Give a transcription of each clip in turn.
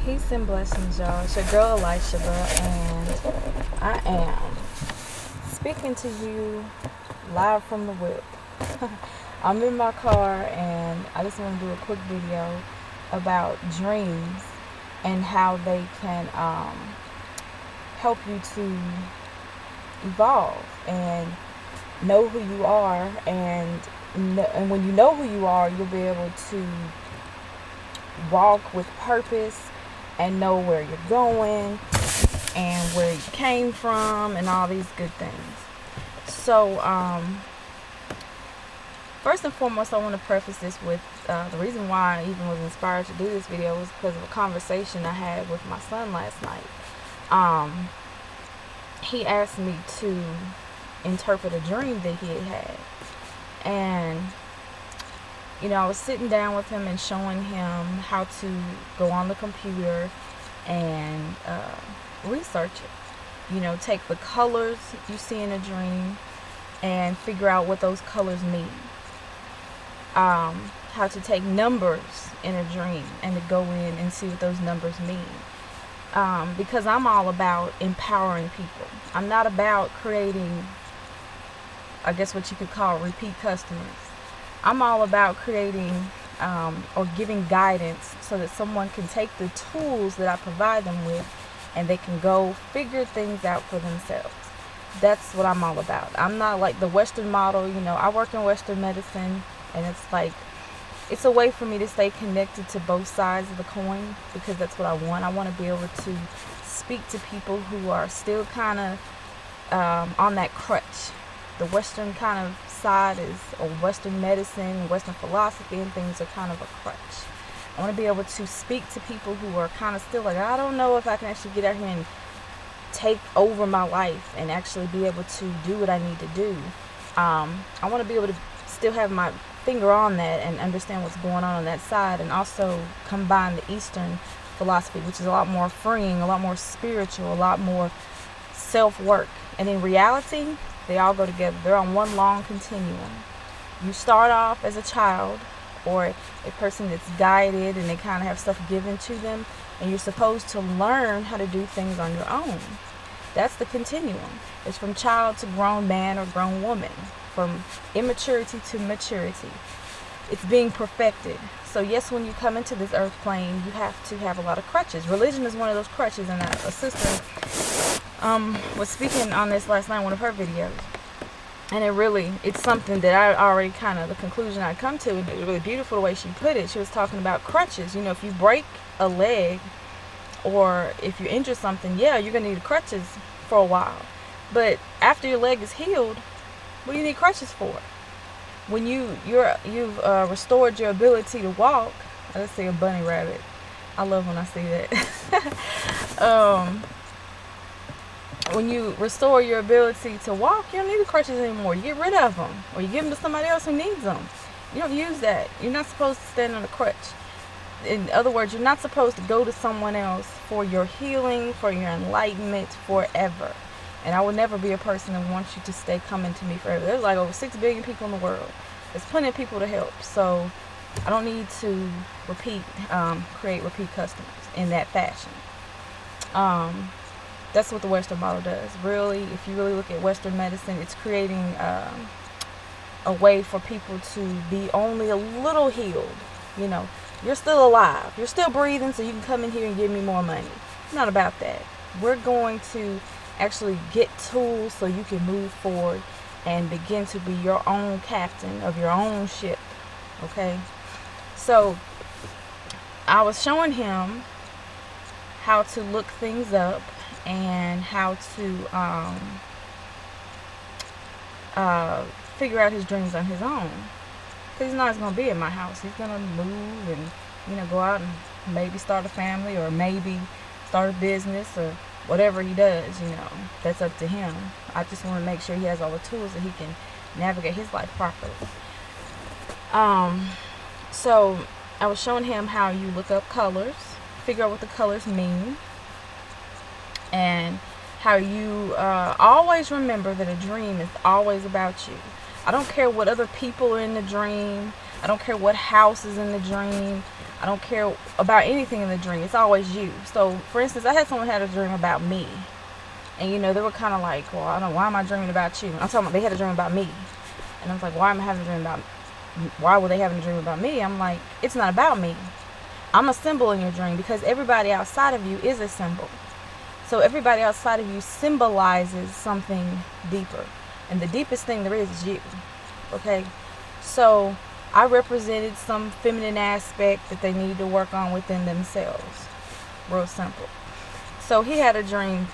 Peace and blessings, y'all. It's your girl Elisha, and I am speaking to you live from the whip. I'm in my car, and I just want to do a quick video about dreams and how they can help you to evolve and know who you are, and when you know who you are, you'll be able to walk with purpose and know where you're going and where you came from and all these good things. So first and foremost, I want to preface this with the reason why I even was inspired to do this video was because of a conversation I had with my son last night. He asked me to interpret a dream that he had, and I was sitting down with him and showing him how to go on the computer and research it. Take the colors you see in a dream and figure out what those colors mean. How to take numbers in a dream and to go in and see what those numbers mean. Because I'm all about empowering people. I'm not about creating, I guess, what you could call repeat customers. I'm all about creating or giving guidance so that someone can take the tools that I provide them with and they can go figure things out for themselves. That's what I'm all about. I'm not like the Western model. I work in Western medicine, and it's a way for me to stay connected to both sides of the coin, because that's what I want. I want to be able to speak to people who are still kind of on that crutch. The Western kind of side is Western medicine, Western philosophy, and things are kind of a crutch. I want to be able to speak to people who are kind of still like, I don't know if I can actually get out here and take over my life and actually be able to do what I need to do. I want to be able to still have my finger on that and understand what's going on that side, and also combine the Eastern philosophy, which is a lot more freeing, a lot more spiritual, a lot more self-work. And in reality, they all go together. They're on one long continuum. You start off as a child or a person that's guided and they kind of have stuff given to them, and you're supposed to learn how to do things on your own. That's the continuum. It's from child to grown man or grown woman, from immaturity to maturity. It's being perfected. So yes, when you come into this earth plane, you have to have a lot of crutches. Religion is one of those crutches, and a sister was speaking on this last night in one of her videos, and it's something that I already the conclusion I come to, and it was really beautiful the way she put it. She was talking about crutches. If you break a leg or if you injure something, you're gonna need crutches for a while, but after your leg is healed, what do you need crutches for? When you've restored your ability to walk. Let's see a bunny rabbit. I love when I see that. When you restore your ability to walk, you don't need the crutches anymore. You get rid of them, or you give them to somebody else who needs them. You don't use that. You're not supposed to stand on a crutch. In other words, you're not supposed to go to someone else for your healing, for your enlightenment forever. And I would never be a person that wants you to stay coming to me forever. There's like over 6 billion people in the world. There's plenty of people to help. So I don't need to create repeat customers in that fashion. That's what the Western model does. Really, if you really look at Western medicine, it's creating a way for people to be only a little healed. You're still alive. You're still breathing, so you can come in here and give me more money. It's not about that. We're going to actually get tools so you can move forward and begin to be your own captain of your own ship. Okay? So I was showing him how to look things up and how to figure out his dreams on his own. Because he's not going to be in my house. He's going to move and, go out and maybe start a family, or maybe start a business, or whatever he does, that's up to him. I just want to make sure he has all the tools that he can navigate his life properly. So I was showing him how you look up colors, figure out what the colors mean, and how you always remember that a dream is always about you. I don't care what other people are in the dream. I don't care what house is in the dream. I don't care about anything in the dream. It's always you. So, for instance, I had someone had a dream about me. And, they were kind of like, well, I don't know, why am I dreaming about you? I'm talking about they had a dream about me. And I was like, why am I having a dream about, why were they having a dream about me? I'm like, it's not about me. I'm a symbol in your dream because everybody outside of you is a symbol. So everybody outside of you symbolizes something deeper. And the deepest thing there is you. Okay? So I represented some feminine aspect that they need to work on within themselves. Real simple. So he had a dream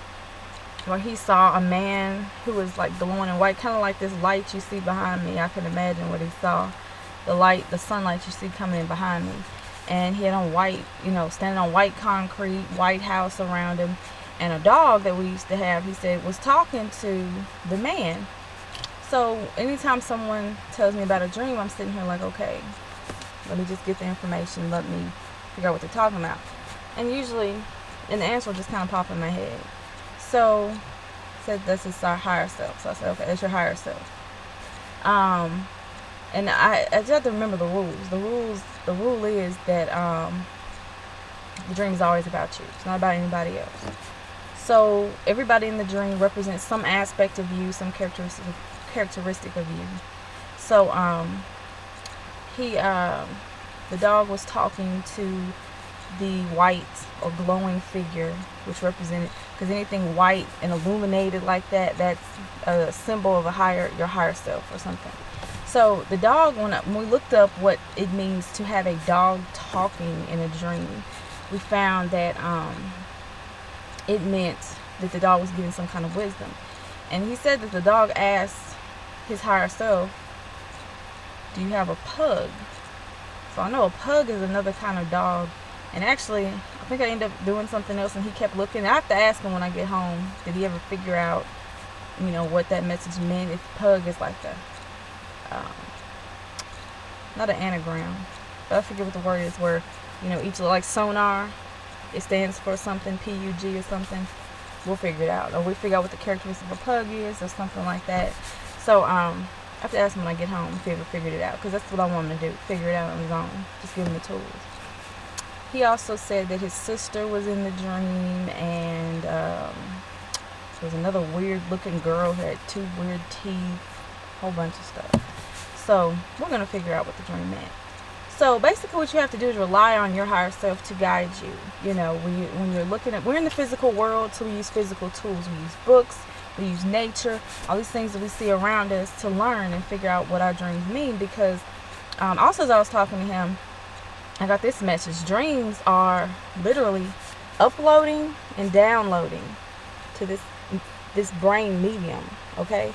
where he saw a man who was like glowing in white, kind of like this light you see behind me. I can imagine what he saw. The light, the sunlight you see coming in behind me. And he had on white, standing on white concrete, white house around him. And a dog that we used to have, he said, was talking to the man. So anytime someone tells me about a dream, I'm sitting here like, okay, let me just get the information. Let me figure out what they're talking about. And usually, and the answer will just kind of pop in my head. So, said this is our higher self. So I said, okay, that's your higher self. And I just have to remember the rules. The rule is that the dream is always about you. It's not about anybody else. So everybody in the dream represents some aspect of you, some characteristic of you. So the dog was talking to the white or glowing figure, which represented, because anything white and illuminated like that, that's a symbol of your higher self or something. So the dog, when we looked up what it means to have a dog talking in a dream, we found that it meant that the dog was giving some kind of wisdom. And he said that the dog asked his higher self, do you have a pug? So I know a pug is another kind of dog. And actually, I think I ended up doing something else, and he kept looking. I have to ask him when I get home, did he ever figure out, what that message meant? If pug is like the, not an anagram, but I forget what the word is, where, each, like sonar, it stands for something, P-U-G or something. We'll figure it out. Or we figure out what the characteristic of a pug is or something like that. So, I have to ask him when I get home if he ever figured it out, because that's what I want him to do, figure it out on his own. Just give him the tools. He also said that his sister was in the dream, and there was another weird looking girl who had 2 weird teeth, whole bunch of stuff. So we're going to figure out what the dream meant. So basically what you have to do is rely on your higher self to guide you. When you're looking at, we're in the physical world, so we use physical tools. We use books, we use nature, all these things that we see around us to learn and figure out what our dreams mean. Because also, as I was talking to him, I got this message. Dreams are literally uploading and downloading to this brain medium, okay?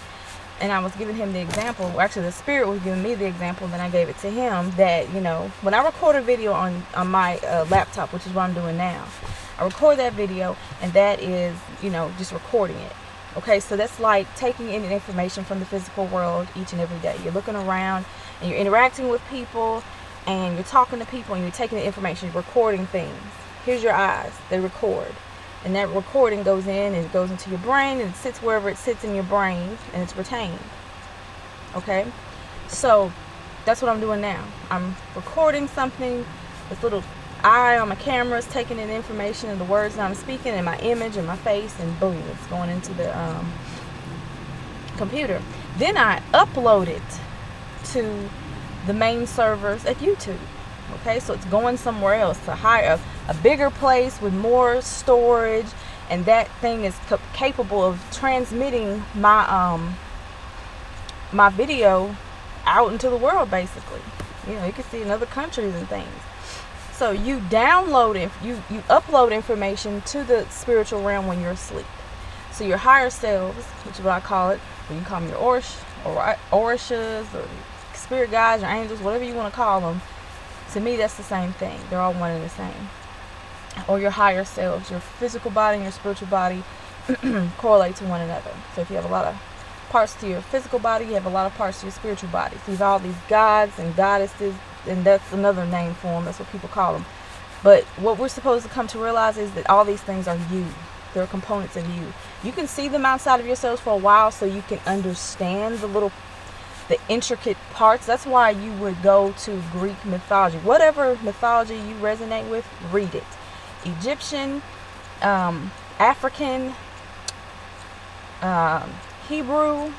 And I was giving him the example, actually the spirit was giving me the example, then I gave it to him, that, when I record a video on my laptop, which is what I'm doing now, I record that video, and that is, just recording it. Okay, so that's like taking in information from the physical world each and every day. You're looking around, and you're interacting with people, and you're talking to people, and you're taking the information, you're recording things. Here's your eyes, they record. And that recording goes in, and it goes into your brain, and it sits wherever it sits in your brain, and it's retained. Okay? So, that's what I'm doing now. I'm recording something, this little eye on my camera is taking in information, and the words that I'm speaking, and my image, and my face, and boom, it's going into the computer. Then I upload it to the main servers at YouTube. Okay, so it's going somewhere else, to hire a bigger place with more storage, and that thing is capable of transmitting my my video out into the world, basically. You can see in other countries and things. So you download it, you upload information to the spiritual realm when you're asleep. So your higher selves, which is what I call it, or you can call them your orishas, or spirit guides, or angels, whatever you want to call them. To me, that's the same thing. They're all one and the same. Or your higher selves, your physical body and your spiritual body correlate to one another. So if you have a lot of parts to your physical body, you have a lot of parts to your spiritual body. So you have all these gods and goddesses, and that's another name for them. That's what people call them. But what we're supposed to come to realize is that all these things are you. They're components of you. You can see them outside of yourselves for a while, so you can understand the little the intricate parts. That's why you would go to Greek mythology. Whatever mythology you resonate with, read it. Egyptian, African, Hebrew,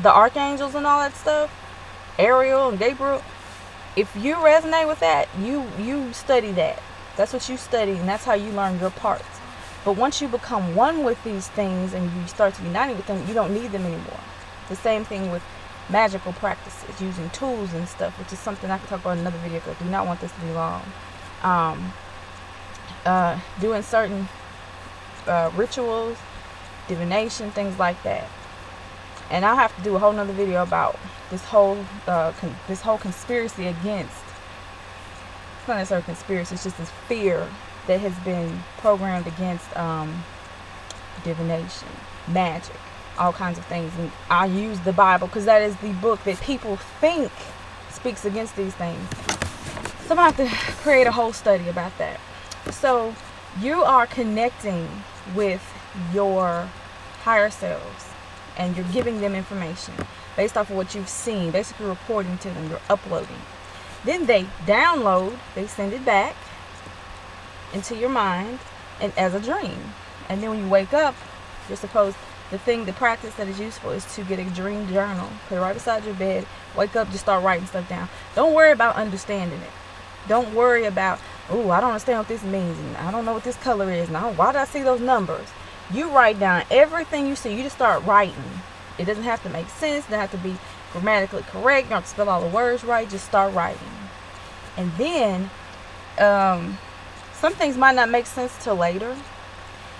the archangels and all that stuff, Ariel and Gabriel. If you resonate with that, you study that. That's what you study, and that's how you learn your parts. But once you become one with these things and you start to unite with them, you don't need them anymore. The same thing with magical practices, using tools and stuff, which is something I could talk about in another video because I do not want this to be long. Doing certain rituals, divination, things like that. And I'll have to do a whole nother video about this whole conspiracy against, it's not necessarily a conspiracy, it's just this fear that has been programmed against divination, magic, all kinds of things. And I use the Bible because that is the book that people think speaks against these things. So I'm going to have to create a whole study about that. So you are connecting with your higher selves, and you're giving them information based off of what you've seen, basically reporting to them, you're uploading. Then they download, they send it back into your mind and as a dream. And then when you wake up, you're supposed, the practice that is useful is to get a dream journal, put it right beside your bed, wake up, just start writing stuff down. Don't worry about understanding it. Don't worry about, oh, I don't understand what this means, and I don't know what this color is, and why did I see those numbers? You write down everything you see. You just start writing. It doesn't have to make sense. It doesn't have to be grammatically correct. You don't have to spell all the words right. Just start writing. And then some things might not make sense till later.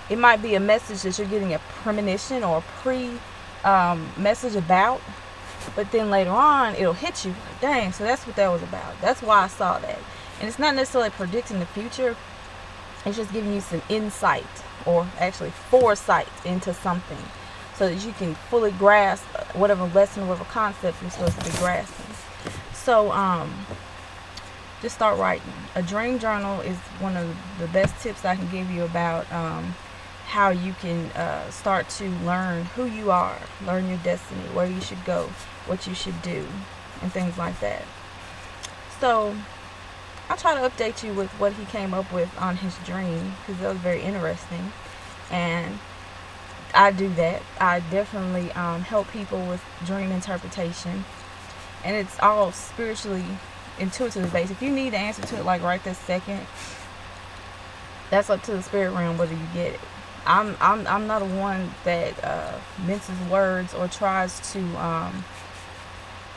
It might be a message that you're getting a premonition or a message about. But then later on, it'll hit you. Like, dang, so that's what that was about. That's why I saw that. And it's not necessarily predicting the future. It's just giving you some insight, or actually foresight into something, so that you can fully grasp whatever lesson, whatever concept you're supposed to be grasping. So just start writing. A dream journal is one of the best tips I can give you about how you can start to learn who you are, learn your destiny, where you should go, what you should do, and things like that. So I'll try to update you with what he came up with on his dream, because that was very interesting. And I do that. I definitely help people with dream interpretation. And it's all spiritually, intuitively based. If you need the answer to it like right this second, that's up to the spirit realm whether you get it. I'm not a one that minces words or tries to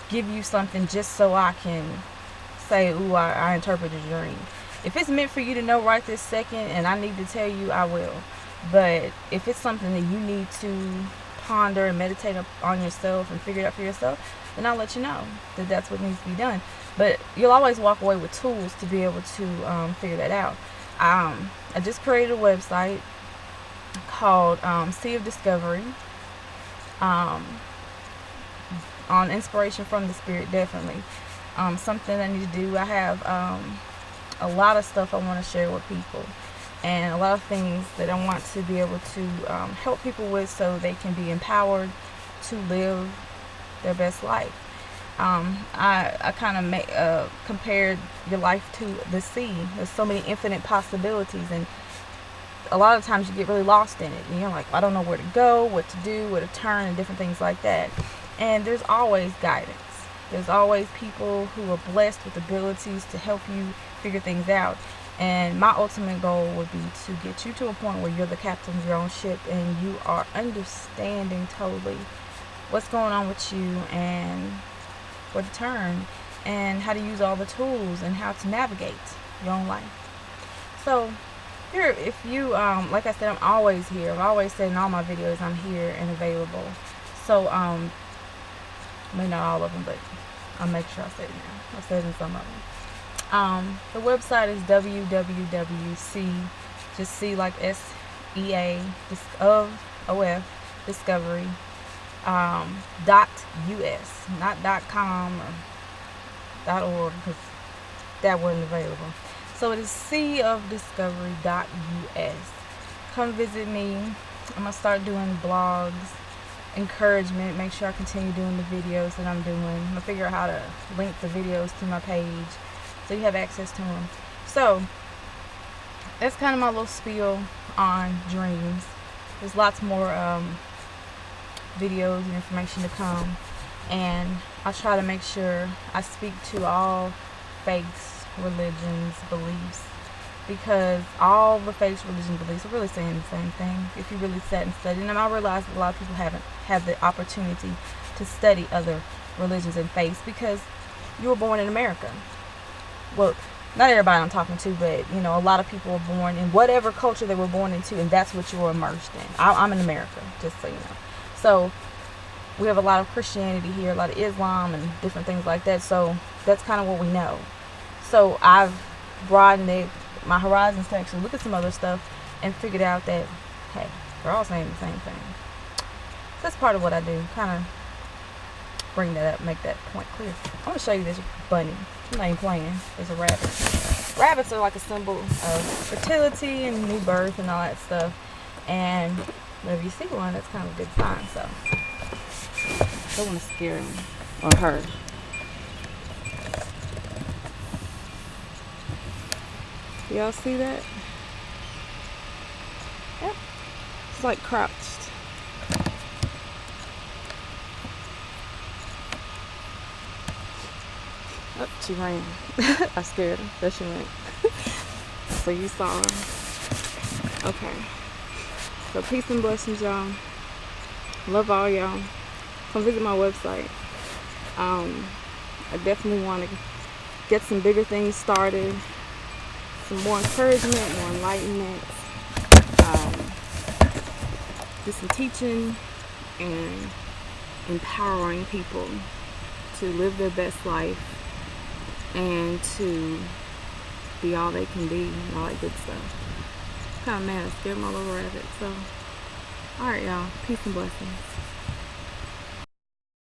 give you something just so I can say, ooh, I interpreted your dream. If it's meant for you to know right this second and I need to tell you, I will. But if it's something that you need to ponder and meditate on yourself and figure it out for yourself, then I'll let you know that that's what needs to be done. But you'll always walk away with tools to be able to figure that out. I just created a website called Sea of Discovery, on inspiration from the spirit, definitely. Something I need to do. I have a lot of stuff I want to share with people, and a lot of things that I want to be able to help people with, so they can be empowered to live their best life. I kind of compared your life to the sea. There's so many infinite possibilities, and a lot of times you get really lost in it, and you're like, I don't know where to go, what to do, where to turn, and different things like that. And there's always guidance. There's always people who are blessed with abilities to help you figure things out. And my ultimate goal would be to get you to a point where you're the captain of your own ship, and you are understanding totally what's going on with you, and where to turn, and how to use all the tools, and how to navigate your own life. So here, if you like I said, I'm always here. I've always said in all my videos I'm here and available. So maybe not all of them, but I'll make sure I say it now. I've said it in some of them. The website is www.c, just C like SEA, of Discovery, .us, not .com or .org, because that wasn't available. So it is seaofdiscovery.us. Come visit me. I'm gonna start doing blogs, encouragement, make sure I continue doing the videos that I'm doing. I'm gonna figure out how to link the videos to my page so you have access to them. So that's kind of my little spiel on dreams. There's lots more videos and information to come, and I try to make sure I speak to all faiths, religions, beliefs, because all the faiths, religion, beliefs are really saying the same thing if you really sat and studied. And I realize that a lot of people haven't had the opportunity to study other religions and faiths because you were born in America. Well, not everybody I'm talking to, but you know, a lot of people are born in whatever culture they were born into, and that's what you were immersed in. I'm in America, just so you know. So we have a lot of Christianity here, a lot of Islam and different things like that. So that's kind of what we know. So I've broadened my horizons to actually look at some other stuff and figured out that, hey, they're all saying the same thing. So that's part of what I do, kind of bring that up, make that point clear. I'm going to show you this bunny. I'm not even playing. There's a rabbit. Rabbits are like a symbol of fertility and new birth and all that stuff. And whenever you see one, that's kind of a good sign. So don't want to scare him or her. Y'all see that? Yep. It's like crouched. Oh, she ran. I scared her. There she went. So you saw her. Okay. So peace and blessings, y'all. Love all y'all. Come visit my website. I definitely want to get some bigger things started. Some more encouragement, more enlightenment. Do some teaching and empowering people to live their best life and to be all they can be and all that good stuff. Kind of mad, I scared my little rabbit. So, alright, y'all. Peace and blessings.